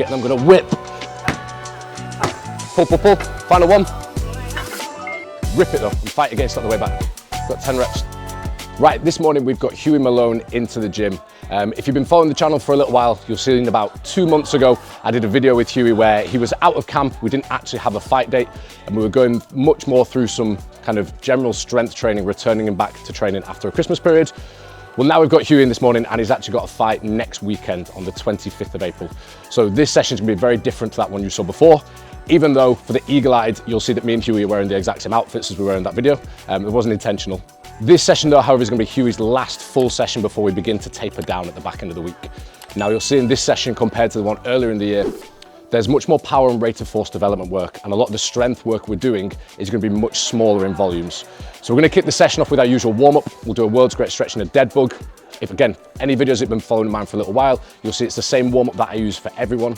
and I'm gonna whip. Pull, pull, pull, final one. Rip it though, and fight against it on the way back. Got 10 reps. Right, this morning we've got Huey Malone into the gym. If you've been following the channel for a little while, you'll see about 2 months ago, I did a video with Huey where he was out of camp. We didn't actually have a fight date, and we were going much more through some kind of general strength training, returning him back to training after a Christmas period. Well, now we've got Huey in this morning, and he's actually got a fight next weekend on the 25th of April. So this session's gonna be very different to that one you saw before. Even though for the eagle-eyed, you'll see that me and Huey are wearing the exact same outfits as we were in that video. It wasn't intentional. This session though, however, is gonna be Huey's last full session before we begin to taper down at the back end of the week. Now you'll see in this session compared to the one earlier in the year, there's much more power and rate of force development work, and a lot of the strength work we're doing is gonna be much smaller in volumes. So we're gonna kick the session off with our usual warm-up. We'll do a world's great stretch and a dead bug. If again, any videos that have been following mine for a little while, you'll see it's the same warm-up that I use for everyone.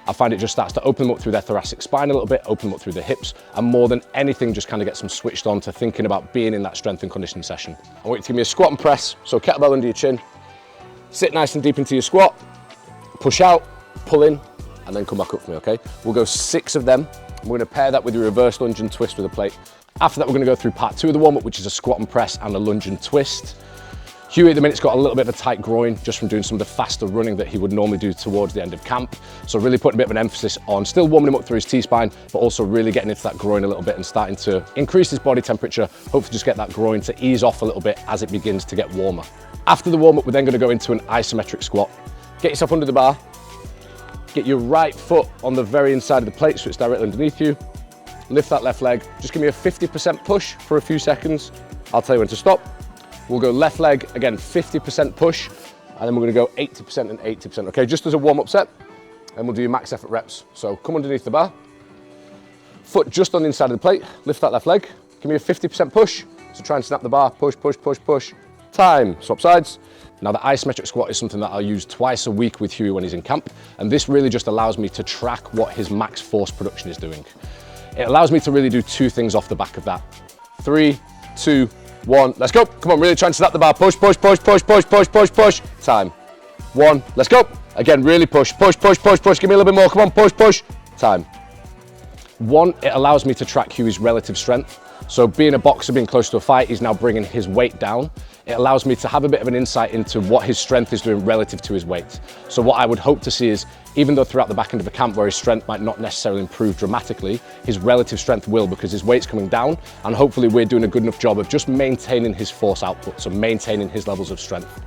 I find it just starts to open them up through their thoracic spine a little bit, open them up through the hips, and more than anything, just kind of gets them switched on to thinking about being in that strength and conditioning session. I want you to give me a squat and press, so kettlebell under your chin, sit nice and deep into your squat, push out, pull in, and then come back up for me, okay? We'll go 6 of them. We're gonna pair that with your reverse lunge and twist with a plate. After that, we're gonna go through part 2 of the warm-up, which is a squat and press and a lunge and twist. Huey at the minute's got a little bit of a tight groin just from doing some of the faster running that he would normally do towards the end of camp. So really putting a bit of an emphasis on still warming him up through his T-spine, but also really getting into that groin a little bit and starting to increase his body temperature, hopefully just get that groin to ease off a little bit as it begins to get warmer. After the warm-up, we're then gonna go into an isometric squat. Get yourself under the bar, get your right foot on the very inside of the plate so it's directly underneath you. Lift that left leg, just give me a 50% push for a few seconds. I'll tell you when to stop. We'll go left leg, again, 50% push, and then we're gonna go 80% and 80%, okay? Just as a warm-up set, and we'll do your max effort reps. So come underneath the bar, foot just on the inside of the plate, lift that left leg, give me a 50% push, so try and snap the bar, push, push, push, push, time, swap sides. Now the isometric squat is something that I'll use twice a week with Huey when he's in camp, and this really just allows me to track what his max force production is doing. It allows me to really do 2 things off the back of that. 3, 2, 1, let's go. Come on, really try and snap the bar. Push, push, push, push, push, push, push, push. Time. 1, let's go. Again, really push, push, push, push, push. Give me a little bit more. Come on, push, push. Time. 1, it allows me to track Huey's relative strength. So being a boxer, being close to a fight, he's now bringing his weight down. It allows me to have a bit of an insight into what his strength is doing relative to his weight. So what I would hope to see is, even though throughout the back end of a camp where his strength might not necessarily improve dramatically, his relative strength will, because his weight's coming down, and hopefully we're doing a good enough job of just maintaining his force output, so maintaining his levels of strength.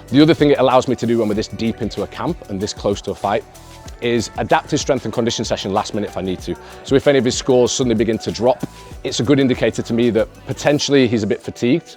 The other thing it allows me to do when we're this deep into a camp and this close to a fight is adapt his strength and condition session last minute if I need to. So if any of his scores suddenly begin to drop, it's a good indicator to me that potentially he's a bit fatigued,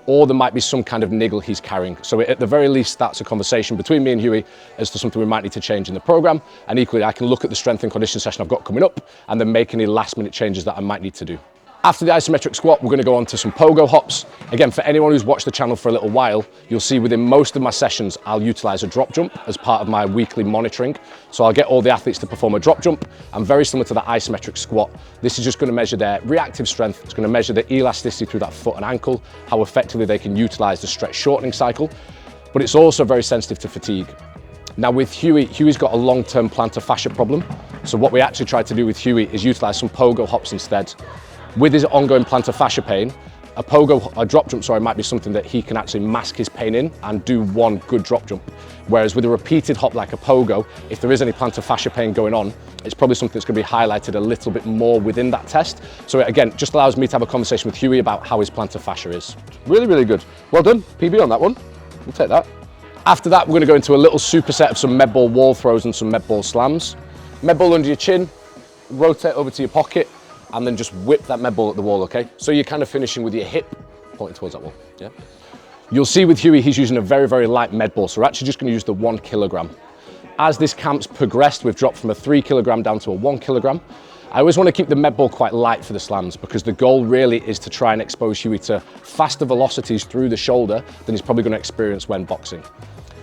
or there might be some kind of niggle he's carrying. So at the very least, that's a conversation between me and Huey as to something we might need to change in the program. And equally, I can look at the strength and condition session I've got coming up and then make any last minute changes that I might need to do. After the isometric squat, we're gonna go on to some pogo hops. Again, for anyone who's watched the channel for a little while, you'll see within most of my sessions, I'll utilize a drop jump as part of my weekly monitoring. So I'll get all the athletes to perform a drop jump, and very similar to that isometric squat, this is just gonna measure their reactive strength. It's gonna measure the elasticity through that foot and ankle, how effectively they can utilize the stretch shortening cycle, but it's also very sensitive to fatigue. Now with Huey's got a long-term plantar fascia problem. So what we actually try to do with Huey is utilize some pogo hops instead. With his ongoing plantar fascia pain, a drop jump, might be something that he can actually mask his pain in and do one good drop jump. Whereas with a repeated hop like a pogo, if there is any plantar fascia pain going on, it's probably something that's going to be highlighted a little bit more within that test. So it, again, just allows me to have a conversation with Huey about how his plantar fascia is. Really, really good. Well done, PB on that one. We'll take that. After that, we're going to go into a little superset of some med ball wall throws and some med ball slams. Med ball under your chin, rotate over to your pocket, and then just whip that med ball at the wall, okay? So you're kind of finishing with your hip pointing towards that wall, yeah? You'll see with Huey, he's using a very, very light med ball, so we're actually just gonna use the 1 kilogram. As this camp's progressed, we've dropped from a 3 kilogram down to a 1 kilogram. I always wanna keep the med ball quite light for the slams, because the goal really is to try and expose Huey to faster velocities through the shoulder than he's probably gonna experience when boxing.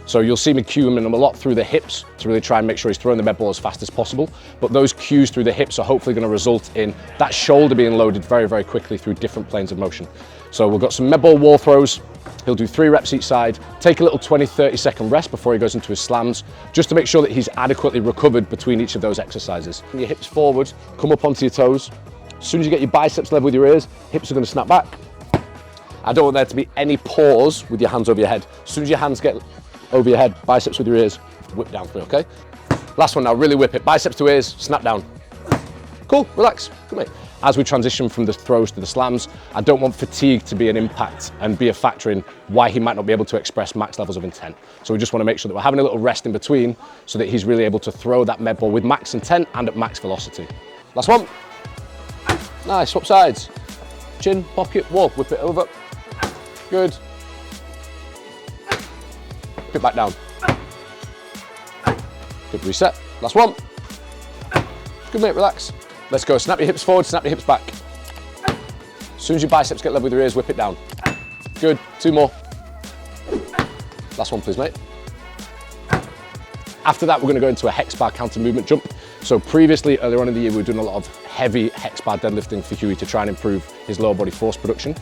So you'll see me cueing him a lot through the hips to really try and make sure he's throwing the med ball as fast as possible. But those cues through the hips are hopefully going to result in that shoulder being loaded very, very quickly through different planes of motion. So we've got some med ball wall throws. He'll do 3 reps each side, take a little 20-30 second rest before he goes into his slams, just to make sure that he's adequately recovered between each of those exercises. Your hips forward, come up onto your toes. As soon as you get your biceps level with your ears, hips are going to snap back. I don't want there to be any pause with your hands over your head. As soon as your hands get over your head, biceps with your ears, whip down for me, okay? Last one now, really whip it. Biceps to ears, snap down. Cool, relax, come here. As we transition from the throws to the slams, I don't want fatigue to be an impact and be a factor in why he might not be able to express max levels of intent. So we just want to make sure that we're having a little rest in between so that he's really able to throw that med ball with max intent and at max velocity. Last one. Nice, swap sides. Chin, pocket, wall, whip it over. Good. Put back down. Good reset. Last one. Good mate, relax. Let's go. Snap your hips forward, snap your hips back. As soon as your biceps get level with your ears, whip it down. Good. 2 more. Last one, please, mate. After that, we're going to go into a hex bar counter movement jump. So previously, earlier on in the year, we were doing a lot of heavy hex bar deadlifting for Huey to try and improve his lower body force production.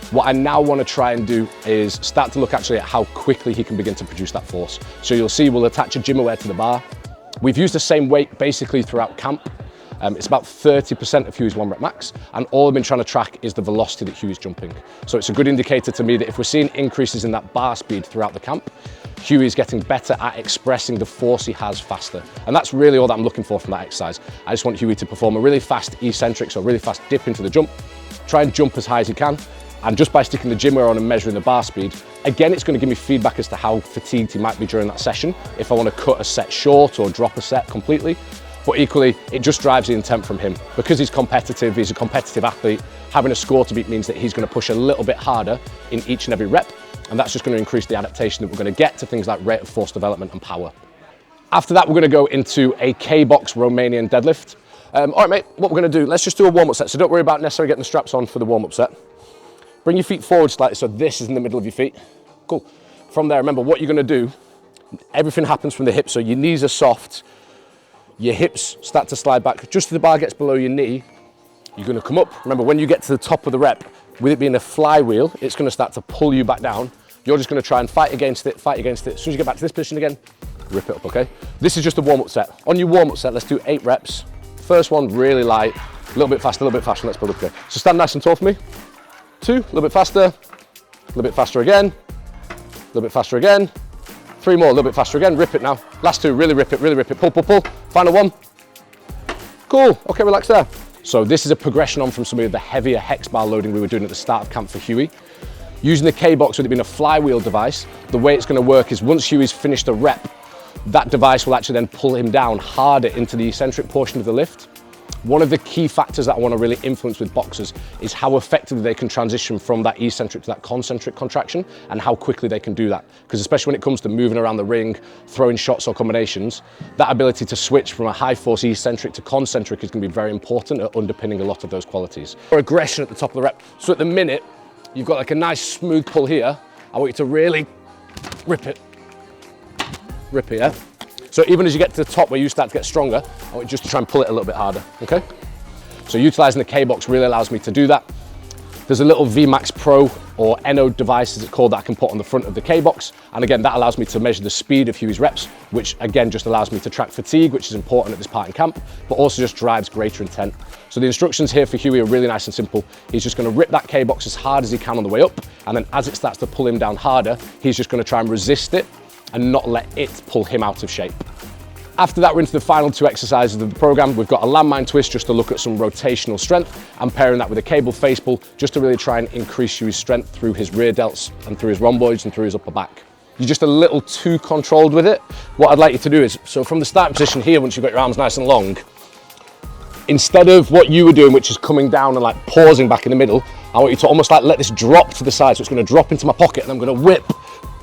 What I now want to try and do is start to look actually at how quickly he can begin to produce that force. So you'll see we'll attach a gym aware to the bar. We've used the same weight basically throughout camp. It's about 30% of Huey's 1 rep max, and all I've been trying to track is the velocity that Huey's jumping. So it's a good indicator to me that if we're seeing increases in that bar speed throughout the camp, Huey's getting better at expressing the force he has faster. And that's really all that I'm looking for from that exercise. I just want Huey to perform a really fast eccentric, so a really fast dip into the jump, try and jump as high as he can, and just by sticking the gym wear on and measuring the bar speed, again, it's going to give me feedback as to how fatigued he might be during that session, if I want to cut a set short or drop a set completely. But equally, it just drives the intent from him. Because he's competitive, he's a competitive athlete, having a score to beat means that he's going to push a little bit harder in each and every rep, and that's just going to increase the adaptation that we're going to get to things like rate of force development and power. After that, we're going to go into a K-box Romanian deadlift. All right, mate, what we're going to do, let's just do a warm-up set, so don't worry about necessarily getting the straps on for the warm-up set. Bring your feet forward slightly, so this is in the middle of your feet. Cool. From there, remember what you're going to do, everything happens from the hips, so your knees are soft, your hips start to slide back. Just as the bar gets below your knee, you're going to come up. Remember, when you get to the top of the rep, with it being a flywheel, it's going to start to pull you back down. You're just going to try and fight against it, fight against it. As soon as you get back to this position again, rip it up, okay? This is just a warm-up set. On your warm-up set, let's do 8 reps. First one, really light, a little bit faster, let's build up, okay? So stand nice and tall for me. 2, a little bit faster, a little bit faster again, a little bit faster again. 3 more, a little bit faster again, rip it now. Last 2, really rip it, pull, pull, pull. Final 1. Cool, okay, relax there. So this is a progression on from some of the heavier hex bar loading we were doing at the start of camp for Huey. Using the K-box with it being a flywheel device, the way it's going to work is once Huey's finished a rep, that device will actually then pull him down harder into the eccentric portion of the lift. One of the key factors that I want to really influence with boxers is how effectively they can transition from that eccentric to that concentric contraction and how quickly they can do that. Because especially when it comes to moving around the ring, throwing shots or combinations, that ability to switch from a high force eccentric to concentric is going to be very important at underpinning a lot of those qualities. Or aggression at the top of the rep. So at the minute, you've got like a nice smooth pull here. I want you to really rip it. Rip it, yeah? So even as you get to the top where you start to get stronger, I want you just to try and pull it a little bit harder, okay? So utilizing the K-box really allows me to do that. There's a little VMAX Pro or NO device, as it's called, that I can put on the front of the K-box. And again, that allows me to measure the speed of Huey's reps, which again, just allows me to track fatigue, which is important at this part in camp, but also just drives greater intent. So the instructions here for Huey are really nice and simple. He's just gonna rip that K-box as hard as he can on the way up. And then as it starts to pull him down harder, he's just gonna try and resist it and not let it pull him out of shape. After that, we're into the final 2 exercises of the program. We've got a landmine twist just to look at some rotational strength, and pairing that with a cable face pull just to really try and increase Huey's strength through his rear delts and through his rhomboids and through his upper back. You're just a little too controlled with it. What I'd like you to do is, so from the starting position here, once you've got your arms nice and long, instead of what you were doing, which is coming down and like pausing back in the middle, I want you to almost like let this drop to the side. So it's gonna drop into my pocket and I'm gonna whip.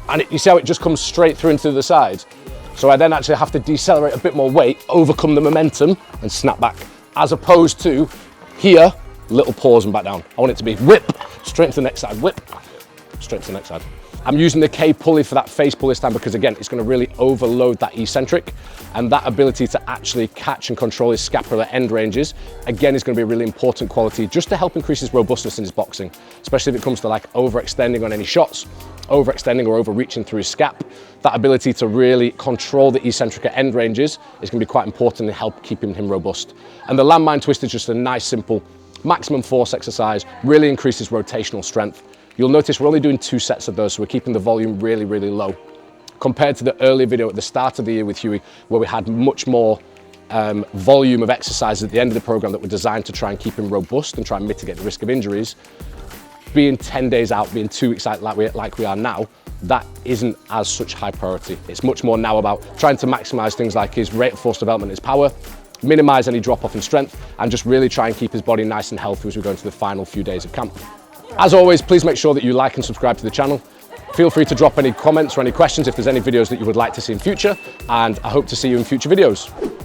And you see how it just comes straight through into the side? So I then actually have to decelerate a bit more weight, overcome the momentum and snap back. As opposed to here, little pause and back down. I want it to be whip, straight to the next side, whip, straight to the next side. I'm using the K pulley for that face pull this time because again, it's gonna really overload that eccentric, and that ability to actually catch and control his scapular end ranges, again, is gonna be a really important quality just to help increase his robustness in his boxing, especially if it comes to like overextending on any shots overextending or overreaching through his scap. That ability to really control the eccentric at end ranges is going to be quite important in help keeping him robust. And the landmine twist is just a nice, simple, maximum force exercise, really increases rotational strength. You'll notice we're only doing 2 sets of those, so we're keeping the volume really, really low. Compared to the earlier video at the start of the year with Huey, where we had much more volume of exercises at the end of the program that were designed to try and keep him robust and try and mitigate the risk of injuries. Being 10 days out, being 2 weeks out like we are now, that isn't as such high priority. It's much more now about trying to maximize things like his rate of force development, his power, minimize any drop off in strength, and just really try and keep his body nice and healthy as we go into the final few days of camp. As always, please make sure that you like and subscribe to the channel. Feel free to drop any comments or any questions if there's any videos that you would like to see in future, and I hope to see you in future videos.